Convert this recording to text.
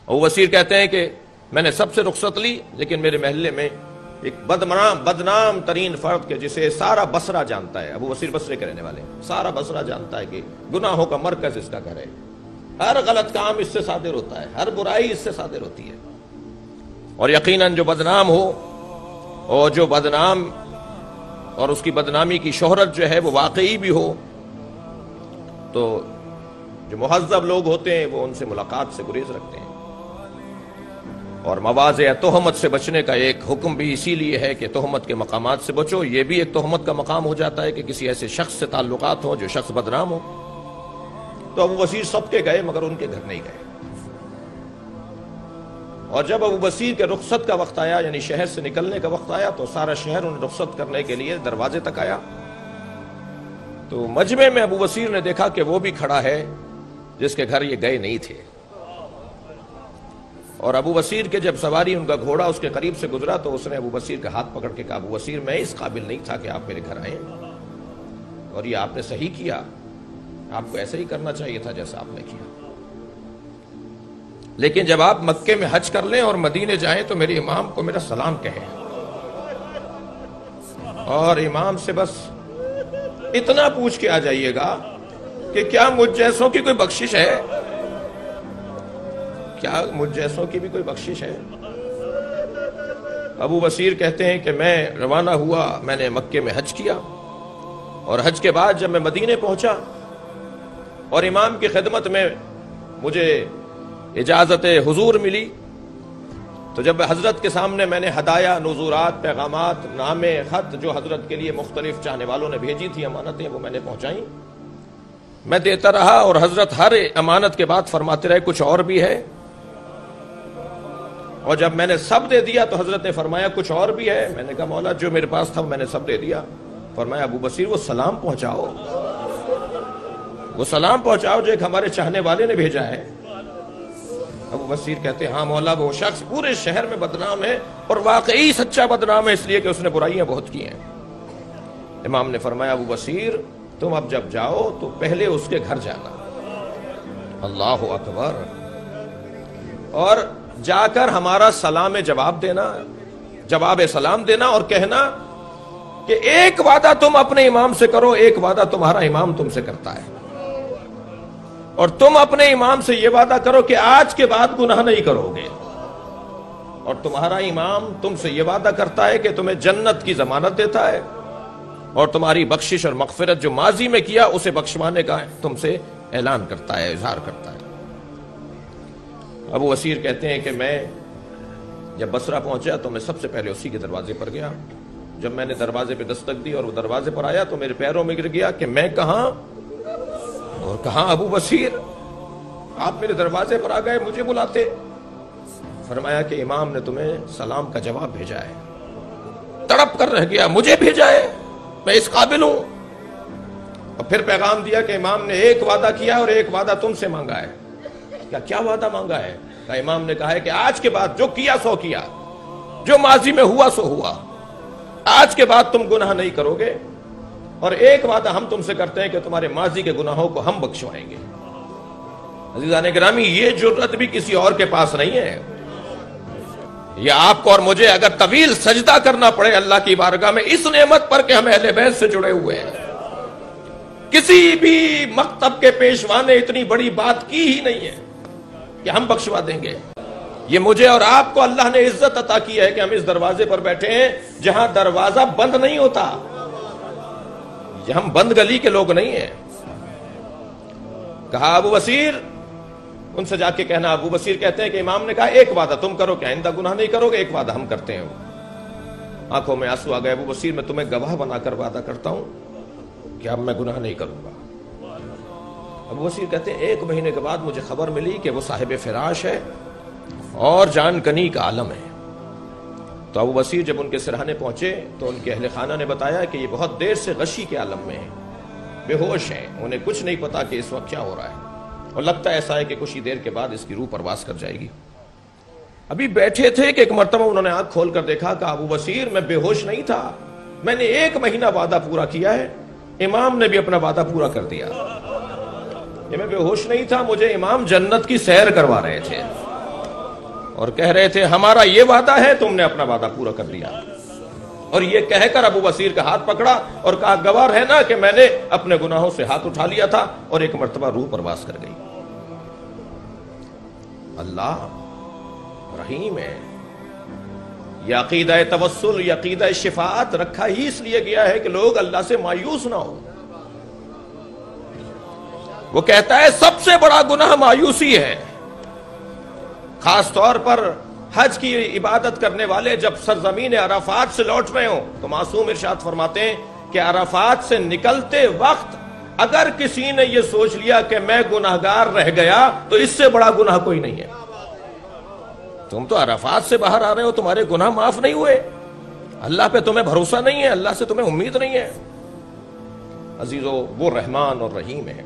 ابو بصیر کہتے ہیں کہ میں نے سب سے رخصت لی، لیکن میرے محلے میں ایک بدنام ترین فرد کے جسے سارا بصرہ جانتا ہے، ابو بصیر بصرے کے رہنے والے، سارا بصرہ جانتا ہے کہ گناہوں کا مرکز اس کا گھر ہے، ہر غلط کام اس سے صادر ہوتا ہے، ہر برائی اس سے صادر ہوتی ہے، اور یقیناً جو بدنام ہو اور جو بدنام اور اس کی بدنامی کی شہرت جو ہے وہ واقعی بھی ہو، تو جو مہذب لوگ ہوتے ہیں وہ ان سے ملاقات سے گریز رکھتے ہیں۔ اور مواضع تہمت سے بچنے کا ایک حکم بھی اسی لیے ہے کہ تہمت کے مقامات سے بچو۔ یہ بھی ایک تہمت کا مقام ہو جاتا ہے کہ کسی ایسے شخص سے تعلقات ہوں جو شخص بدنام ہو۔ تو ابو بصیر سب کے گئے مگر ان کے گھر نہیں گئے، اور جب ابو بصیر کے رخصت کا وقت آیا، یعنی شہر سے نکلنے کا وقت آیا، تو سارا شہر انہیں رخصت کرنے کے لیے دروازے تک آیا۔ تو مجمع میں ابو بصیر نے دیکھا کہ وہ بھی کھڑا ہے جس کے گھر یہ گئے نہیں تھے، اور ابو بصیر کے جب سواری ان کا گھوڑا اس کے قریب سے گزرا تو اس نے ابو بصیر کا ہاتھ پکڑ کے کہا، ابو بصیر میں اس قابل نہیں تھا کہ آپ میرے گھر آئیں، اور یہ آپ نے صحیح کیا، آپ کو ایسا ہی کرنا چاہیے تھا جیسا آپ نے کیا، لیکن جب آپ مکے میں حج کر لیں اور مدینے جائیں تو میرے امام کو میرا سلام کہیں، اور امام سے بس اتنا پوچھ کے آ جائیے گا کہ کیا مجھ جیسوں کی کوئی بخشش ہے، کیا مجھ جیسوں کی بھی کوئی بخشش ہے۔ ابو بصیر کہتے ہیں کہ میں روانہ ہوا، میں نے مکے میں حج کیا، اور حج کے بعد جب میں مدینے پہنچا اور امام کی خدمت میں مجھے اجازت حضور ملی، تو جب حضرت کے سامنے میں نے ہدایا، نذورات، پیغامات، نامے، خط جو حضرت کے لیے مختلف چاہنے والوں نے بھیجی تھی، امانتیں، وہ میں نے پہنچائیں، میں دیتا رہا، اور حضرت ہر امانت کے بعد فرماتے رہے کچھ اور بھی ہے، اور جب میں نے سب دے دیا تو حضرت نے فرمایا کچھ اور بھی ہے۔ میں نے کہا مولا جو میرے پاس تھا میں نے سب دے دیا۔ فرمایا ابو بصیر وہ سلام پہنچاؤ، وہ سلام پہنچاؤ جو ایک ہمارے چاہنے والے نے بھیجا ہے۔ ابو بصیر کہتے ہیں ہاں مولا وہ شخص پورے شہر میں بدنام ہے، اور واقعی سچا بدنام ہے، اس لیے کہ اس نے برائیاں بہت کی ہیں۔ امام نے فرمایا ابو بصیر تم اب جب جاؤ تو پہلے اس کے گھر جانا، اللہ اکبر، اور جا کر ہمارا سلام جواب دینا، جواب سلام دینا، اور کہنا کہ ایک وعدہ تم اپنے امام سے کرو، ایک وعدہ تمہارا امام تم سے کرتا ہے، اور تم اپنے امام سے یہ وعدہ کرو کہ آج کے بعد گناہ نہیں کرو گے، اور تمہارا امام تم سے یہ وعدہ کرتا ہے کہ تمہیں جنت کی ضمانت دیتا ہے، اور تمہاری بخشش اور مغفرت جو ماضی میں کیا اسے بخشوانے کا تم سے اعلان کرتا ہے، اظہار کرتا ہے۔ ابو بصیر کہتے ہیں کہ میں جب بصرہ پہنچا تو میں سب سے پہلے اسی کے دروازے پر گیا۔ جب میں نے دروازے پہ دستک دی اور وہ دروازے پر آیا تو میرے پیروں میں گر گیا کہ میں کہاں، اور کہاں ابو بصیر، آپ میرے دروازے پر آ گئے مجھے بلاتے۔ فرمایا کہ امام نے تمہیں سلام کا جواب بھیجا ہے۔ تڑپ کر رہ گیا، مجھے بھیجا ہے، میں اس قابل ہوں؟ اور پھر پیغام دیا کہ امام نے ایک وعدہ کیا اور ایک وعدہ تم سے مانگا ہے۔ کیا وعدہ مانگا ہے؟ امام نے کہا ہے کہ آج کے بعد جو کیا سو کیا، جو ماضی میں ہوا سو ہوا، آج کے بعد تم گناہ نہیں کرو گے، اور ایک وعدہ ہم تم سے کرتے ہیں کہ تمہارے ماضی کے گناہوں کو ہم بخشوائیں گے۔ عزیزان گرامی یہ جرأت بھی کسی اور کے پاس نہیں ہے۔ یہ آپ کو اور مجھے اگر طویل سجدہ کرنا پڑے اللہ کی بارگاہ میں اس نعمت پر کہ ہم اہل بیت سے جڑے ہوئے ہیں، کسی بھی مکتب کے پیشوا نے اتنی بڑی بات کی ہی نہیں ہے کہ ہم بخشوا دیں گے۔ یہ مجھے اور آپ کو اللہ نے عزت عطا کی ہے کہ ہم اس دروازے پر بیٹھے ہیں جہاں دروازہ بند نہیں ہوتا، ہم بند گلی کے لوگ نہیں ہیں۔ کہا ابو بصیر ان سے جا کے کہنا، ابو بصیر کہتے ہیں کہ امام نے کہا ایک وعدہ تم کرو کہ آئندہ گناہ نہیں کرو گے، ایک وعدہ ہم کرتے ہیں۔ آنکھوں میں آنسو آ گئے، ابو بصیر میں تمہیں گواہ بنا کر وعدہ کرتا ہوں کہ اب میں گناہ نہیں کروں گا۔ ابو بصیر کہتے ہیں 1 مہینے کے بعد مجھے خبر ملی کہ وہ صاحب فراش ہے اور جان کنی کا عالم ہے۔ تو ابو بصیر جب ان کے سرہانے پہنچے تو ان کے اہل خانہ نے بتایا کہ یہ بہت دیر سے غشی کے عالم میں ہیں، بے ہوش ہیں، انہیں کچھ نہیں پتا کہ اس وقت کیا ہو رہا ہے، اور لگتا ایسا ہے کہ کچھ ہی دیر کے بعد اس کی روح پرواز کر جائے گی۔ ابھی بیٹھے تھے کہ ایک مرتبہ انہوں نے آنکھ کھول کر دیکھا کہ ابو بصیر میں بے ہوش نہیں تھا، میں نے 1 مہینہ وعدہ پورا کیا ہے، امام نے بھی اپنا وعدہ پورا کر دیا، یہ میں بے ہوش نہیں تھا، مجھے امام جنت کی سیر کروا رہے تھے۔ اور کہہ رہے تھے ہمارا یہ وعدہ ہے، تم نے اپنا وعدہ پورا کر دیا. اور یہ کہہ کر ابو بصیر کا ہاتھ پکڑا اور کہا گواہ رہنا کہ میں نے اپنے گناہوں سے ہاتھ اٹھا لیا تھا، اور ایک مرتبہ روح پرواز کر گئی. اللہ رحیم ہے. یہ عقیدہ توسل، یہ عقیدہ شفاعت رکھا ہی اس لیے گیا ہے کہ لوگ اللہ سے مایوس نہ ہو. وہ کہتا ہے سب سے بڑا گناہ مایوسی ہے. خاص طور پر حج کی عبادت کرنے والے جب سرزمین عرفات سے لوٹ رہے ہوں تو معصوم ارشاد فرماتے ہیں کہ عرفات سے نکلتے وقت اگر کسی نے یہ سوچ لیا کہ میں گناہگار رہ گیا تو اس سے بڑا گناہ کوئی نہیں ہے. تم تو عرفات سے باہر آ رہے ہو، تمہارے گناہ معاف نہیں ہوئے، اللہ پہ تمہیں بھروسہ نہیں ہے، اللہ سے تمہیں امید نہیں ہے. عزیزو وہ رحمان اور رحیم ہے.